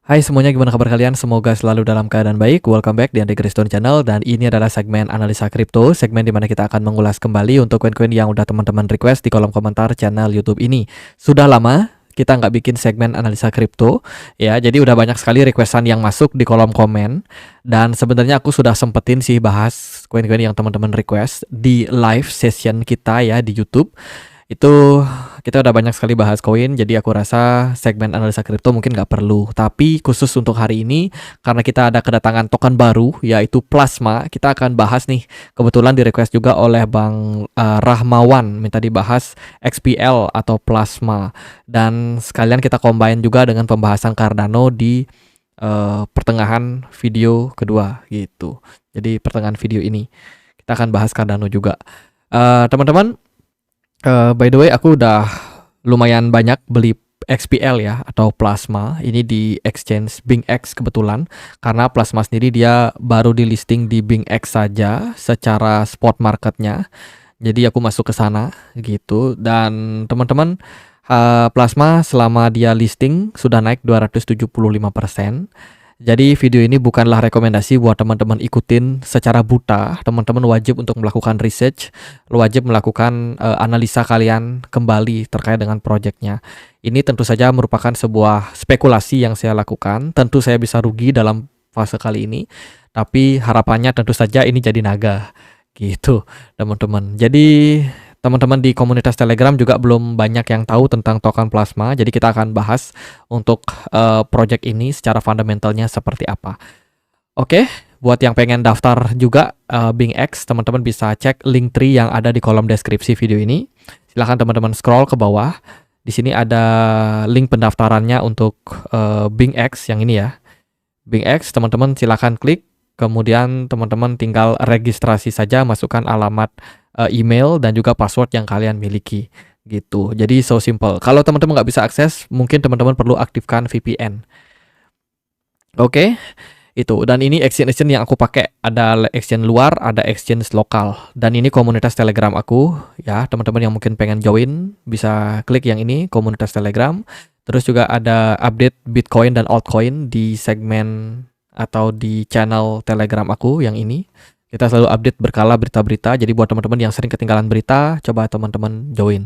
Hai semuanya, gimana kabar kalian? Semoga selalu dalam keadaan baik. Welcome back di Andri Kriston Channel, dan ini adalah segmen analisa kripto, segmen dimana kita akan mengulas kembali untuk koin-koin yang udah teman-teman request di kolom komentar channel YouTube ini. Sudah lama kita nggak bikin segmen analisa kripto, ya. Jadi udah banyak sekali requestan yang masuk di kolom komen, dan sebenarnya aku sudah sempetin sih bahas koin-koin yang teman-teman request di live session kita ya di YouTube. Itu kita udah banyak sekali bahas koin, jadi aku rasa segmen analisa kripto mungkin nggak perlu. Tapi khusus untuk hari ini, karena kita ada kedatangan token baru, yaitu Plasma, kita akan bahas nih. Kebetulan di request juga oleh Bang Rahmawan, minta dibahas XPL atau Plasma. Dan sekalian kita combine juga dengan pembahasan Cardano di pertengahan video kedua gitu. Jadi pertengahan video ini, kita akan bahas Cardano juga. Teman-teman, by the way, aku udah lumayan banyak beli XPL ya, atau Plasma. Ini di exchange BingX kebetulan. Karena Plasma sendiri dia baru di listing di BingX saja secara spot marketnya. Jadi aku masuk ke sana gitu. Dan teman-teman, Plasma selama dia listing sudah naik 275%. Jadi video ini bukanlah rekomendasi buat teman-teman ikutin secara buta. Teman-teman wajib untuk melakukan research, wajib melakukan analisa kalian kembali terkait dengan proyeknya. Ini tentu saja merupakan sebuah spekulasi yang saya lakukan. Tentu saya bisa rugi dalam fase kali ini, tapi harapannya tentu saja ini jadi naga gitu, teman-teman. Jadi teman-teman di komunitas Telegram juga belum banyak yang tahu tentang token Plasma. Jadi kita akan bahas untuk project ini secara fundamentalnya seperti apa. Oke, buat yang pengen daftar juga BingX, teman-teman bisa cek link tree yang ada di kolom deskripsi video ini. Silahkan teman-teman scroll ke bawah. Di sini ada link pendaftarannya untuk BingX yang ini ya. BingX, teman-teman silahkan klik. Kemudian teman-teman tinggal registrasi saja, masukkan alamat email dan juga password yang kalian miliki gitu. Jadi so simple. Kalau teman-teman nggak bisa akses, mungkin teman-teman perlu aktifkan VPN. Oke, itu. Dan ini exchange yang aku pakai, ada exchange luar, ada exchange lokal. Dan ini komunitas Telegram aku ya. Teman-teman yang mungkin pengen join bisa klik yang ini, komunitas Telegram. Terus juga ada update Bitcoin dan altcoin di segmen atau di channel Telegram aku yang ini. Kita selalu update berkala berita-berita. Jadi buat teman-teman yang sering ketinggalan berita, coba teman-teman join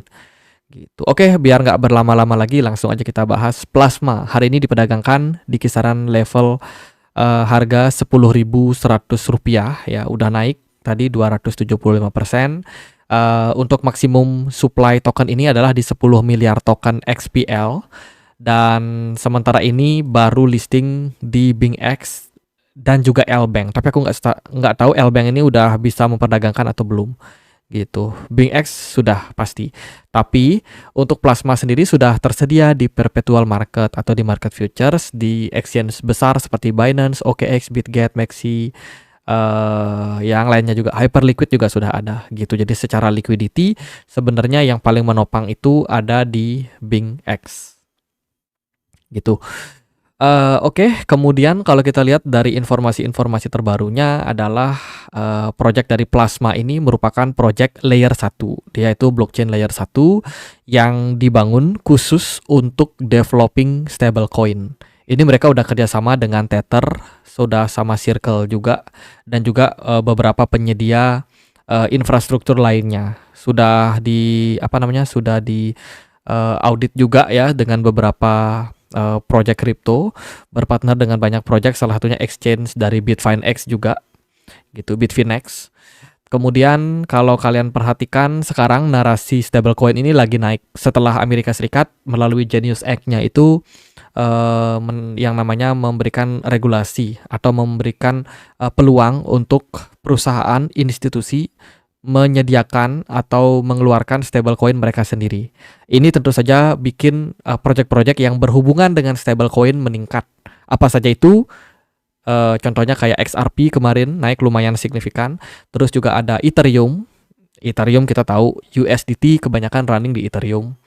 gitu. Oke, biar nggak berlama-lama lagi, langsung aja kita bahas Plasma. Hari ini diperdagangkan di kisaran level harga Rp10.100 ya. Udah naik tadi 275%. Untuk maksimum supply token ini adalah di 10 miliar token XPL. Dan sementara ini baru listing di BingX dan juga Lbank, tapi aku nggak tahu Lbank ini udah bisa memperdagangkan atau belum gitu. BingX sudah pasti, tapi untuk Plasma sendiri sudah tersedia di perpetual market atau di market futures di exchange besar seperti Binance, OKX, Bitget, Maxi, yang lainnya juga, Hyperliquid juga sudah ada gitu. Jadi secara liquidity sebenarnya yang paling menopang itu ada di BingX gitu. Oke, kemudian kalau kita lihat dari informasi-informasi terbarunya adalah project dari Plasma ini merupakan project layer 1, yaitu blockchain layer 1 yang dibangun khusus untuk developing stablecoin. Ini mereka udah kerjasama dengan Tether, sudah sama Circle juga, dan juga beberapa penyedia infrastruktur lainnya. Sudah di sudah di audit juga ya dengan beberapa project crypto, berpartner dengan banyak project, salah satunya exchange dari Bitfinex juga gitu, Bitfinex. Kemudian kalau kalian perhatikan sekarang narasi stablecoin ini lagi naik setelah Amerika Serikat melalui Genius Act-nya itu yang namanya memberikan regulasi atau memberikan peluang untuk perusahaan institusi menyediakan atau mengeluarkan stablecoin mereka sendiri. Ini tentu saja bikin project-project yang berhubungan dengan stablecoin meningkat. Apa saja itu? Contohnya kayak XRP kemarin naik lumayan signifikan. Terus juga ada Ethereum. Ethereum kita tahu USDT kebanyakan running di Ethereum.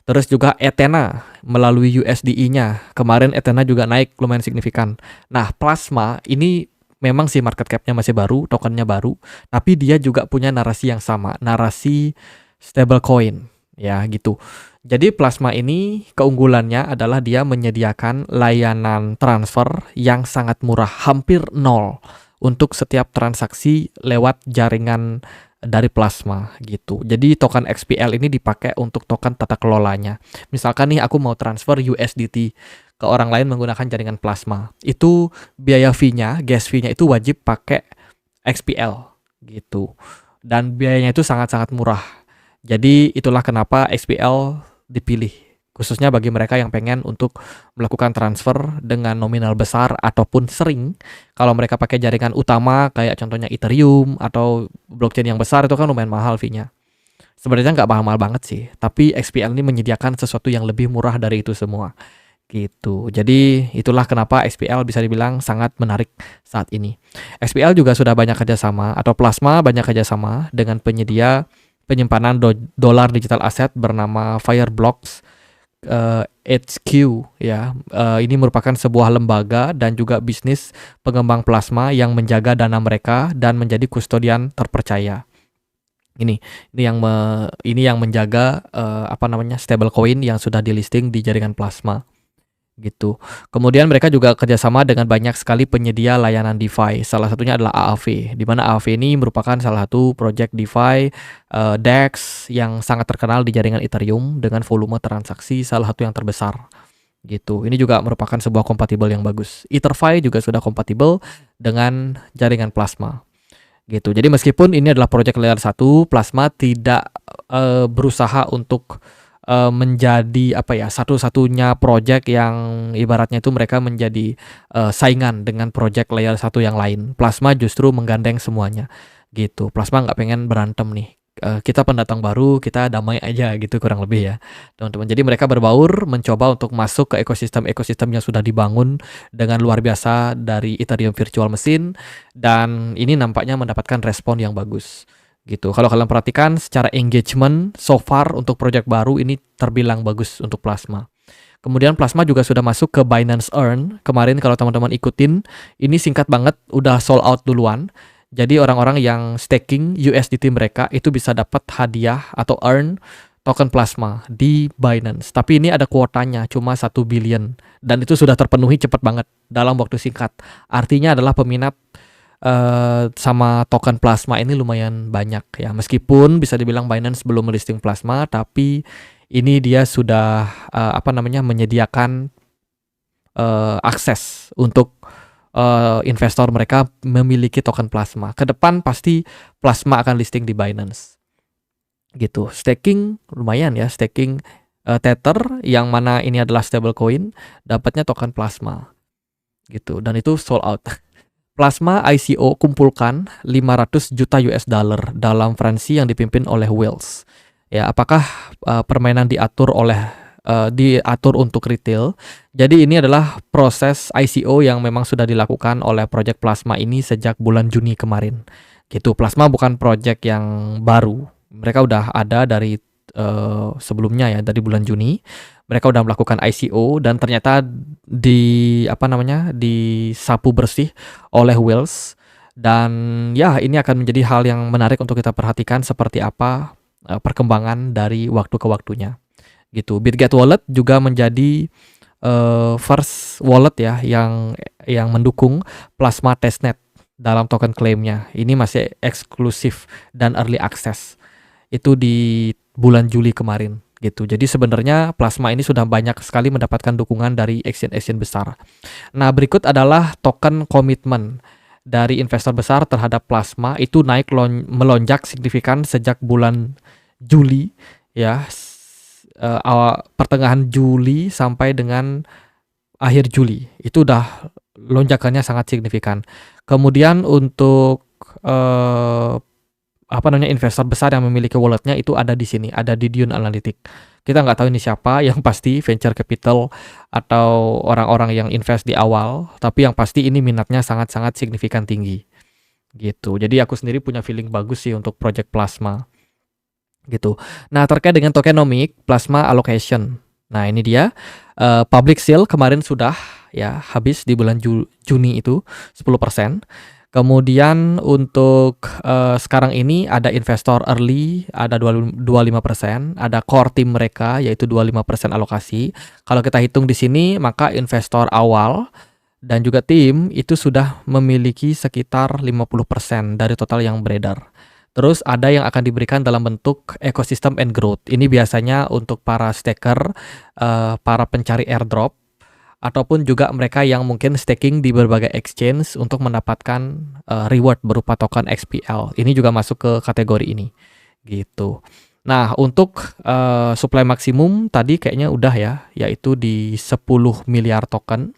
Terus juga Ethena melalui USDE-nya. Kemarin Ethena juga naik lumayan signifikan. Nah, Plasma ini memang sih market cap-nya masih baru, tokennya baru, tapi dia juga punya narasi yang sama, narasi stablecoin ya gitu. Jadi Plasma ini keunggulannya adalah dia menyediakan layanan transfer yang sangat murah, hampir nol untuk setiap transaksi lewat jaringan dari Plasma gitu. Jadi token XPL ini dipakai untuk token tata kelolanya. Misalkan nih aku mau transfer USDT ke orang lain menggunakan jaringan Plasma. Itu biaya fee-nya, gas fee-nya itu wajib pakai XPL gitu. Dan biayanya itu sangat-sangat murah. Jadi itulah kenapa XPL dipilih, khususnya bagi mereka yang pengen untuk melakukan transfer dengan nominal besar ataupun sering. Kalau mereka pakai jaringan utama kayak contohnya Ethereum atau blockchain yang besar itu kan lumayan mahal fee-nya. Sebenarnya nggak mahal banget sih, tapi XPL ini menyediakan sesuatu yang lebih murah dari itu semua gitu. Jadi itulah kenapa XPL bisa dibilang sangat menarik saat ini. XPL juga sudah banyak kerjasama atau Plasma banyak kerjasama dengan penyedia penyimpanan dolar digital aset bernama Fireblocks HQ ya. Ini merupakan sebuah lembaga dan juga bisnis pengembang plasma yang menjaga dana mereka dan menjadi kustodian terpercaya. Ini yang menjaga stablecoin yang sudah di-listing di jaringan Plasma gitu. Kemudian mereka juga kerjasama dengan banyak sekali penyedia layanan DeFi. Salah satunya adalah AAV, di mana AAV ini merupakan salah satu project DeFi DEX yang sangat terkenal di jaringan Ethereum dengan volume transaksi salah satu yang terbesar gitu. Ini juga merupakan sebuah kompatibel yang bagus. EtherFi juga sudah kompatibel dengan jaringan Plasma gitu. Jadi meskipun ini adalah project layer 1, Plasma tidak berusaha untuk menjadi satu-satunya project yang ibaratnya itu mereka menjadi saingan dengan project layer 1 yang lain. Plasma justru menggandeng semuanya gitu. Plasma nggak pengen berantem nih. Kita pendatang baru, kita damai aja gitu kurang lebih ya teman-teman. Jadi mereka berbaur mencoba untuk masuk ke ekosistem yang sudah dibangun dengan luar biasa dari Ethereum Virtual Machine, dan ini nampaknya mendapatkan respon yang bagus gitu. Kalau kalian perhatikan secara engagement so far untuk project baru ini terbilang bagus untuk Plasma. Kemudian Plasma juga sudah masuk ke Binance Earn. Kemarin kalau teman-teman ikutin, ini singkat banget udah sold out duluan. Jadi orang-orang yang staking USDT mereka itu bisa dapat hadiah atau earn token Plasma di Binance. Tapi ini ada kuotanya cuma 1 billion dan itu sudah terpenuhi cepat banget dalam waktu singkat. Artinya adalah peminat sama token Plasma ini lumayan banyak ya. Meskipun bisa dibilang Binance belum melisting Plasma, tapi ini dia sudah menyediakan akses untuk investor mereka memiliki token Plasma. Ke depan pasti Plasma akan listing di Binance gitu. Staking lumayan ya, staking Tether yang mana ini adalah stablecoin, dapatnya token Plasma gitu, dan itu sold out. Plasma ICO kumpulkan 500 juta US dollar dalam Fransi yang dipimpin oleh Wales. Ya, apakah permainan diatur untuk retail? Jadi ini adalah proses ICO yang memang sudah dilakukan oleh project Plasma ini sejak bulan Juni kemarin. Gitu. Plasma bukan project yang baru. Mereka udah ada dari sebelumnya ya, dari bulan Juni. Mereka udah melakukan ICO dan ternyata disapu bersih oleh Wales, dan ya ini akan menjadi hal yang menarik untuk kita perhatikan seperti apa perkembangan dari waktu ke waktunya gitu. Bitget Wallet juga menjadi first wallet ya yang mendukung Plasma testnet dalam token claimnya. Ini masih eksklusif dan early access. Itu di bulan Juli kemarin gitu. Jadi sebenarnya Plasma ini sudah banyak sekali mendapatkan dukungan dari exchange besar. Nah, berikut adalah token komitmen dari investor besar terhadap Plasma. Itu naik melonjak signifikan sejak bulan Juli ya, pertengahan Juli sampai dengan akhir Juli. Itu udah lonjakannya sangat signifikan. Kemudian untuk investor besar yang memiliki walletnya itu ada di sini, ada di Dune Analytic. Kita nggak tahu ini siapa, yang pasti venture capital atau orang-orang yang invest di awal, tapi yang pasti ini minatnya sangat-sangat signifikan tinggi gitu. Jadi aku sendiri punya feeling bagus sih untuk project Plasma gitu. Nah, terkait dengan tokenomic Plasma allocation. Nah, ini dia public sale kemarin sudah ya habis di bulan Juni itu 10%. Kemudian untuk, sekarang ini ada investor early ada 25%, ada core tim mereka yaitu 25% alokasi. Kalau kita hitung di sini maka investor awal dan juga tim itu sudah memiliki sekitar 50% dari total yang beredar. Terus ada yang akan diberikan dalam bentuk ecosystem and growth. Ini biasanya untuk para staker, para pencari airdrop, ataupun juga mereka yang mungkin staking di berbagai exchange untuk mendapatkan reward berupa token XPL. Ini juga masuk ke kategori ini, gitu. Nah, untuk supply maksimum tadi kayaknya udah ya, yaitu di 10 miliar token.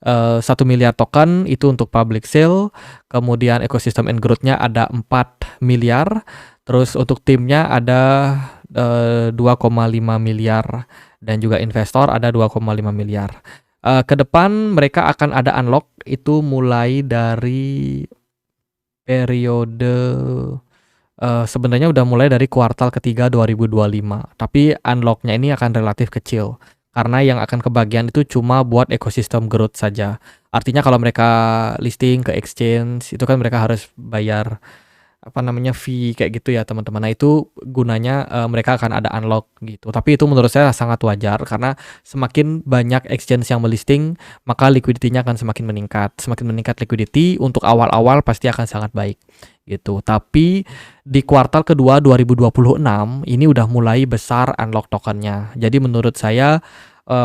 1 miliar token itu untuk public sale, kemudian ecosystem and growth-nya ada 4 miliar, terus untuk timnya ada 2,5 miliar dan juga investor ada 2,5 miliar. Ke depan mereka akan ada unlock itu mulai dari periode sebenarnya udah mulai dari kuartal ketiga 2025, tapi unlock-nya ini akan relatif kecil. Karena yang akan kebagian itu cuma buat ekosistem growth saja. Artinya kalau mereka listing ke exchange itu kan mereka harus bayar fee kayak gitu ya teman-teman. Nah itu gunanya mereka akan ada unlock gitu. Tapi itu menurut saya sangat wajar karena semakin banyak exchange yang melisting maka liquidity-nya akan semakin meningkat. Semakin meningkat liquidity untuk awal-awal pasti akan sangat baik gitu. Tapi di kuartal kedua 2026 ini udah mulai besar unlock tokennya. Jadi menurut saya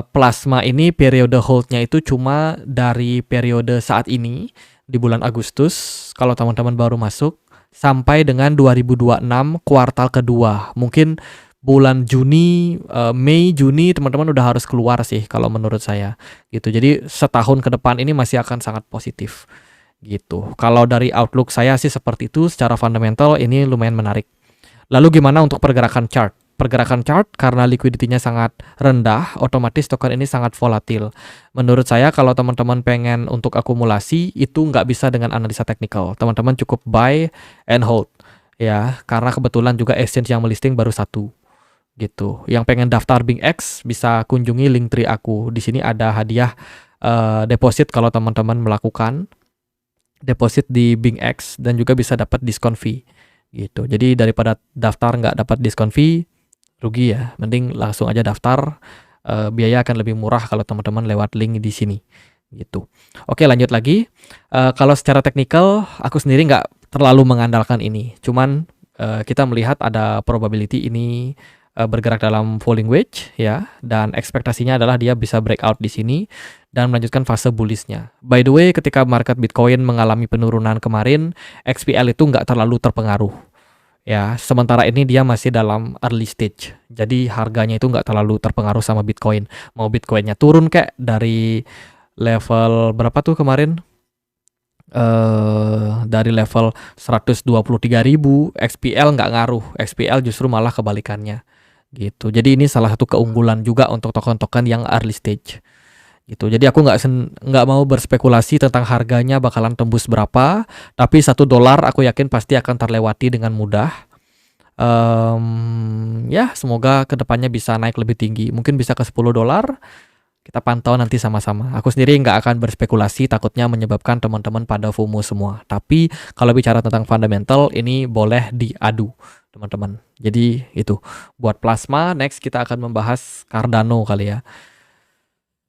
plasma ini periode hold-nya itu cuma dari periode saat ini di bulan Agustus kalau teman-teman baru masuk sampai dengan 2026 kuartal kedua. Mungkin bulan Juni, Mei, Juni teman-teman udah harus keluar sih kalau menurut saya gitu. Jadi setahun ke depan ini masih akan sangat positif gitu. Kalau dari outlook saya sih seperti itu, secara fundamental ini lumayan menarik. Lalu gimana untuk pergerakan chart? Pergerakan chart karena liquidity-nya sangat rendah, otomatis token ini sangat volatil. Menurut saya kalau teman-teman pengen untuk akumulasi itu nggak bisa dengan analisa teknikal. Teman-teman cukup buy and hold ya, karena kebetulan juga exchange yang melisting baru satu gitu. Yang pengen daftar BingX bisa kunjungi link tree aku. Di sini ada hadiah deposit kalau teman-teman melakukan deposit di BingX dan juga bisa dapat diskon fee gitu. Jadi daripada daftar nggak dapat diskon fee rugi ya, mending langsung aja daftar, biaya akan lebih murah kalau teman-teman lewat link di sini gitu. Oke lanjut lagi, kalau secara teknikal aku sendiri nggak terlalu mengandalkan ini, cuman kita melihat ada probability ini bergerak dalam falling wedge ya, dan ekspektasinya adalah dia bisa breakout di sini dan melanjutkan fase bullishnya. By the way, ketika market Bitcoin mengalami penurunan kemarin, XPL itu nggak terlalu terpengaruh. Ya, sementara ini dia masih dalam early stage. Jadi harganya itu nggak terlalu terpengaruh sama Bitcoin. Mau Bitcoinnya turun kayak dari level berapa tuh kemarin? Dari level 123.000, XPL nggak ngaruh. XPL justru malah kebalikannya. Gitu. Jadi ini salah satu keunggulan juga untuk token-token yang early stage. Gitu. Jadi aku nggak mau berspekulasi tentang harganya bakalan tembus berapa, tapi $1 aku yakin pasti akan terlewati dengan mudah. Ya semoga kedepannya bisa naik lebih tinggi, mungkin bisa ke $10. Kita pantau nanti sama-sama. Aku sendiri nggak akan berspekulasi, takutnya menyebabkan teman-teman pada FOMO semua. Tapi kalau bicara tentang fundamental, ini boleh diadu teman-teman. Jadi itu buat plasma. Next kita akan membahas Cardano kali ya.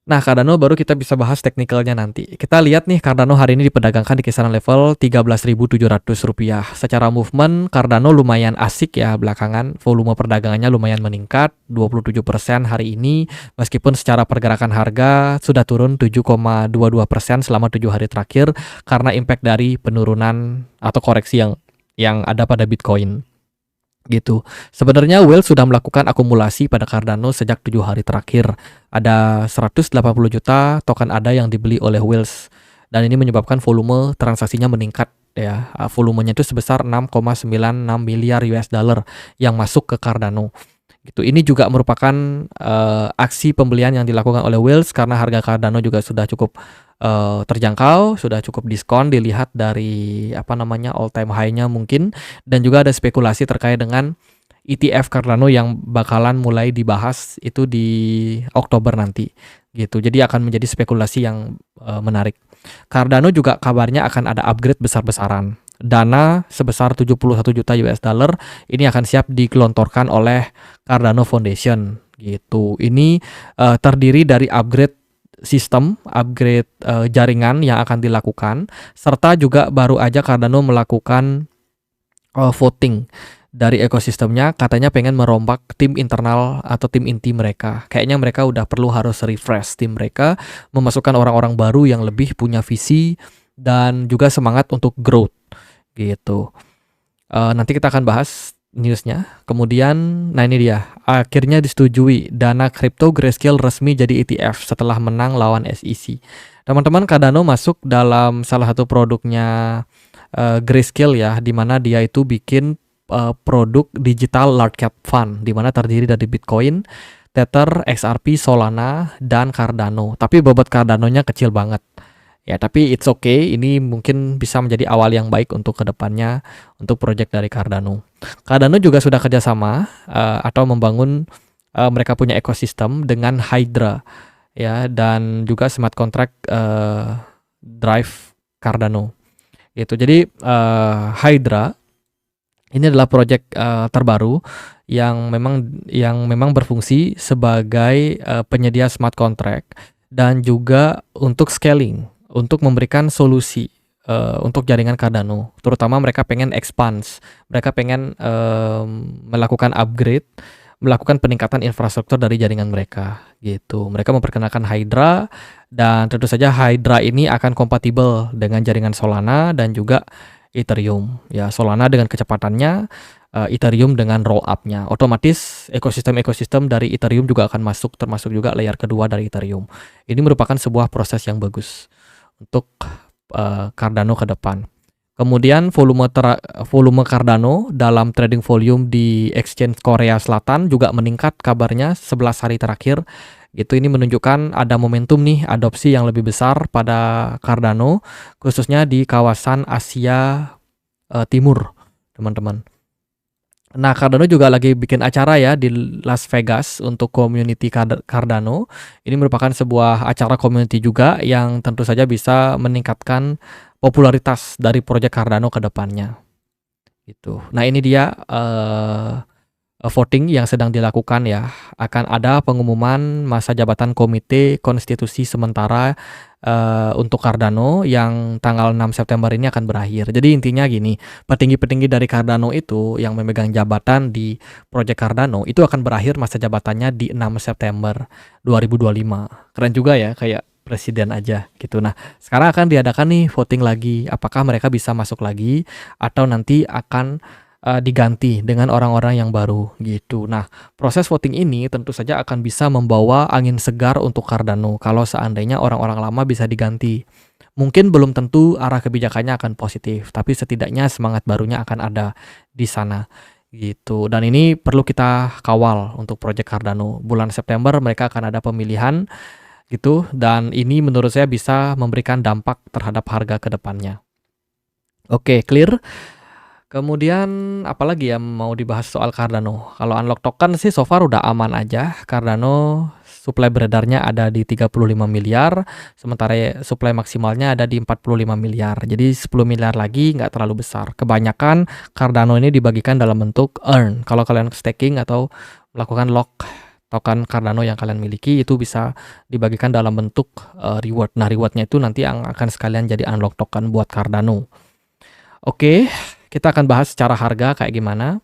Nah, Cardano baru kita bisa bahas teknikalnya nanti. Kita lihat nih, Cardano hari ini diperdagangkan di kisaran level Rp13.700. Secara movement, Cardano lumayan asik ya belakangan. Volume perdagangannya lumayan meningkat, 27% hari ini. Meskipun secara pergerakan harga sudah turun 7,22% selama 7 hari terakhir karena impact dari penurunan atau koreksi yang ada pada Bitcoin. Gitu. Sebenarnya Whale sudah melakukan akumulasi pada Cardano sejak 7 hari terakhir. Ada 180 juta token ADA yang dibeli oleh Whales dan ini menyebabkan volume transaksinya meningkat ya. Volumenya itu sebesar 6,96 miliar US dollar yang masuk ke Cardano. Gitu. Ini juga merupakan aksi pembelian yang dilakukan oleh Whales karena harga Cardano juga sudah cukup terjangkau, sudah cukup diskon dilihat dari all time high-nya mungkin, dan juga ada spekulasi terkait dengan ETF Cardano yang bakalan mulai dibahas itu di Oktober nanti gitu. Jadi akan menjadi spekulasi yang menarik. Cardano juga kabarnya akan ada upgrade besar-besaran. Dana sebesar 71 juta US dollar ini akan siap digelontorkan oleh Cardano Foundation gitu. Ini terdiri dari upgrade sistem, upgrade jaringan yang akan dilakukan, serta juga baru aja Cardano melakukan voting dari ekosistemnya, katanya pengen merombak tim internal atau tim inti mereka. Kayaknya mereka udah perlu harus refresh tim mereka, memasukkan orang-orang baru yang lebih punya visi dan juga semangat untuk growth gitu. Nanti kita akan bahas newsnya. Kemudian, nah ini dia, akhirnya disetujui dana kripto Grayscale resmi jadi ETF setelah menang lawan SEC. Teman-teman, Cardano masuk dalam salah satu produknya Grayscale ya, di mana dia itu bikin produk digital large cap fund, di mana terdiri dari Bitcoin, Tether, XRP, Solana, dan Cardano. Tapi bobot Cardano-nya kecil banget. Ya, tapi it's okay. Ini mungkin bisa menjadi awal yang baik untuk kedepannya untuk proyek dari Cardano. Cardano juga sudah kerjasama atau membangun mereka punya ekosistem dengan Hydra ya, dan juga smart contract drive Cardano. Gitu. Jadi Hydra ini adalah proyek terbaru yang memang berfungsi sebagai penyedia smart contract dan juga untuk scaling, untuk memberikan solusi untuk jaringan Cardano. Terutama mereka pengen expand, mereka pengen melakukan upgrade, melakukan peningkatan infrastruktur dari jaringan mereka gitu. Mereka memperkenalkan Hydra dan tentu saja Hydra ini akan kompatibel dengan jaringan Solana dan juga Ethereum. Ya, Solana dengan kecepatannya, Ethereum dengan roll up-nya. Otomatis ekosistem dari Ethereum juga akan masuk, termasuk juga layer kedua dari Ethereum. Ini merupakan sebuah proses yang bagus untuk Cardano ke depan. Kemudian volume Cardano dalam trading volume di exchange Korea Selatan juga meningkat kabarnya 11 hari terakhir. Gitu, ini menunjukkan ada momentum nih adopsi yang lebih besar pada Cardano, khususnya di kawasan Asia Timur, teman-teman. Nah, Cardano juga lagi bikin acara ya di Las Vegas untuk community Cardano. Ini merupakan sebuah acara community juga yang tentu saja bisa meningkatkan popularitas dari proyek Cardano ke depannya. Gitu. Nah, ini dia voting yang sedang dilakukan ya. Akan ada pengumuman masa jabatan Komite Konstitusi Sementara untuk Cardano yang tanggal 6 September ini akan berakhir. Jadi intinya gini, petinggi-petinggi dari Cardano itu yang memegang jabatan di proyek Cardano itu akan berakhir masa jabatannya di 6 September 2025. Keren juga ya, kayak presiden aja gitu. Nah, sekarang akan diadakan nih voting lagi, apakah mereka bisa masuk lagi atau nanti akan diganti dengan orang-orang yang baru gitu. Nah, proses voting ini tentu saja akan bisa membawa angin segar untuk Cardano kalau seandainya orang-orang lama bisa diganti. Mungkin belum tentu arah kebijakannya akan positif, tapi setidaknya semangat barunya akan ada di sana gitu. Dan ini perlu kita kawal untuk proyek Cardano. Bulan September mereka akan ada pemilihan gitu, dan ini menurut saya bisa memberikan dampak terhadap harga ke depannya. Oke, clear. Kemudian apalagi ya mau dibahas soal Cardano. Kalau unlock token sih so far udah aman aja. Cardano supply beredarnya ada di 35 miliar, sementara supply maksimalnya ada di 45 miliar. Jadi 10 miliar lagi nggak terlalu besar. Kebanyakan Cardano ini dibagikan dalam bentuk earn. Kalau kalian staking atau melakukan lock token Cardano yang kalian miliki, itu bisa dibagikan dalam bentuk reward. Nah, rewardnya itu nanti akan sekalian jadi unlock token buat Cardano. Oke, kita akan bahas secara harga kayak gimana.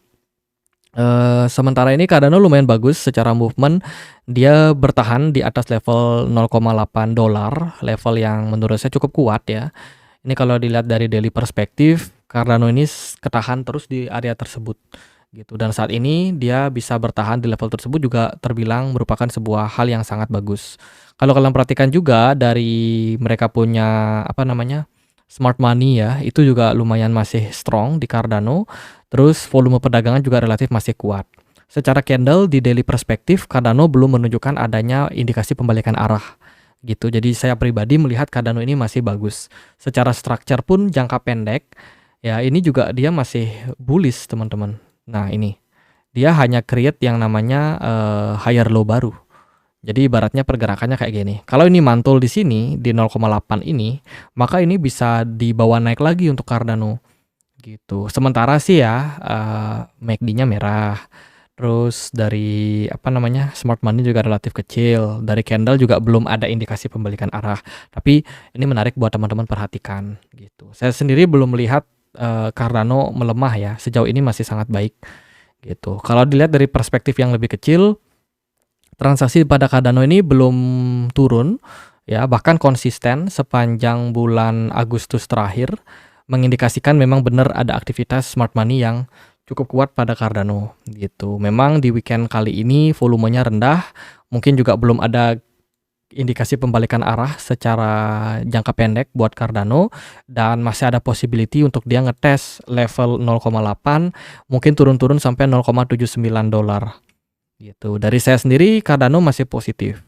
Sementara ini Cardano lumayan bagus secara movement. Dia bertahan di atas level 0,8 dolar, level yang menurut saya cukup kuat ya. Ini kalau dilihat dari daily perspektif, Cardano ini ketahan terus di area tersebut gitu. Dan saat ini dia bisa bertahan di level tersebut juga terbilang merupakan sebuah hal yang sangat bagus. Kalau kalian perhatikan juga dari mereka punya smart money ya, itu juga lumayan masih strong di Cardano. Terus volume perdagangan juga relatif masih kuat. Secara candle di daily perspektif, Cardano belum menunjukkan adanya indikasi pembalikan arah gitu. Jadi saya pribadi melihat Cardano ini masih bagus. Secara structure pun jangka pendek ya, ini juga dia masih bullish teman-teman. Nah, ini dia hanya create yang namanya higher low baru. Jadi ibaratnya pergerakannya kayak gini. Kalau ini mantul di sini di 0,8 ini, maka ini bisa dibawa naik lagi untuk Cardano gitu. Sementara sih ya MACD-nya merah. Terus dari apa namanya smart money juga relatif kecil. Dari candle juga belum ada indikasi pembalikan arah. Tapi ini menarik buat teman-teman perhatikan gitu. Saya sendiri belum melihat Cardano melemah ya. Sejauh ini masih sangat baik gitu. Kalau dilihat dari perspektif yang lebih kecil, transaksi pada Cardano ini belum turun ya, bahkan konsisten sepanjang bulan Agustus terakhir, mengindikasikan memang benar ada aktivitas smart money yang cukup kuat pada Cardano gitu. Memang di weekend kali ini volumenya rendah, mungkin juga belum ada indikasi pembalikan arah secara jangka pendek buat Cardano, dan masih ada possibility untuk dia ngetes level 0,8, mungkin turun-turun sampai 0,79 dolar gitu. Dari saya sendiri Cardano masih positif.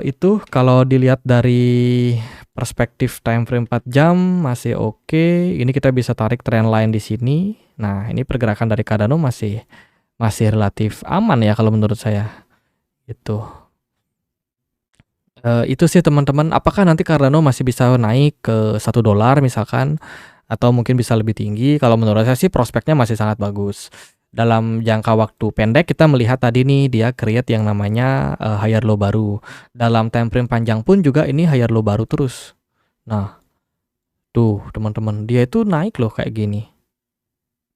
Itu kalau dilihat dari perspektif time frame 4 jam masih oke. Ini kita bisa tarik trend line di sini. Nah, ini pergerakan dari Cardano masih relatif aman ya kalau menurut saya. Gitu. Itu sih teman-teman. Apakah nanti Cardano masih bisa naik ke 1 dolar misalkan, atau mungkin bisa lebih tinggi? Kalau menurut saya sih prospeknya masih sangat bagus. Dalam jangka waktu pendek kita melihat tadi nih dia create yang namanya higher low baru. Dalam time frame panjang pun juga ini higher low baru terus. Nah, tuh teman-teman, dia itu naik loh kayak gini.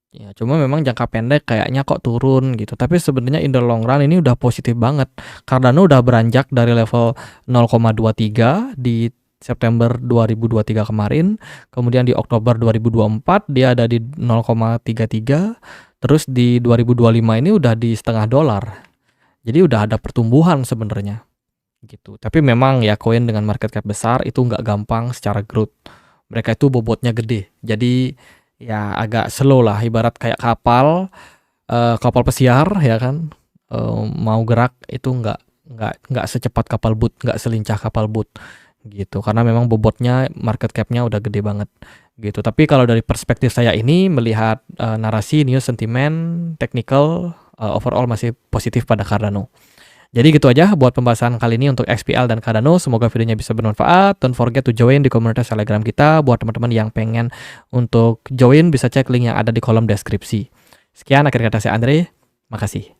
Ya, cuma memang jangka pendek kayaknya kok turun gitu. Tapi sebenarnya in the long run ini udah positif banget. Cardano udah beranjak dari level 0,23 di September 2023 kemarin. Kemudian di Oktober 2024 dia ada di 0,33. Terus di 2025 ini udah di setengah dolar. Jadi udah ada pertumbuhan sebenarnya gitu. Tapi memang ya koin dengan market cap besar itu nggak gampang secara growth. Mereka itu bobotnya gede. Jadi ya agak slow lah, ibarat kayak kapal pesiar ya kan, mau gerak itu nggak secepat kapal boat, nggak selincah kapal boat gitu, karena memang bobotnya market capnya udah gede banget gitu. Tapi kalau dari perspektif saya ini melihat narasi, news, sentimen, technical, overall masih positif pada Cardano. Jadi gitu aja buat pembahasan kali ini untuk XPL dan Cardano. Semoga videonya bisa bermanfaat. Don't forget to join di komunitas Telegram kita. Buat teman-teman yang pengen untuk join bisa cek link yang ada di kolom deskripsi. Sekian akhir kata saya Andre. Makasih.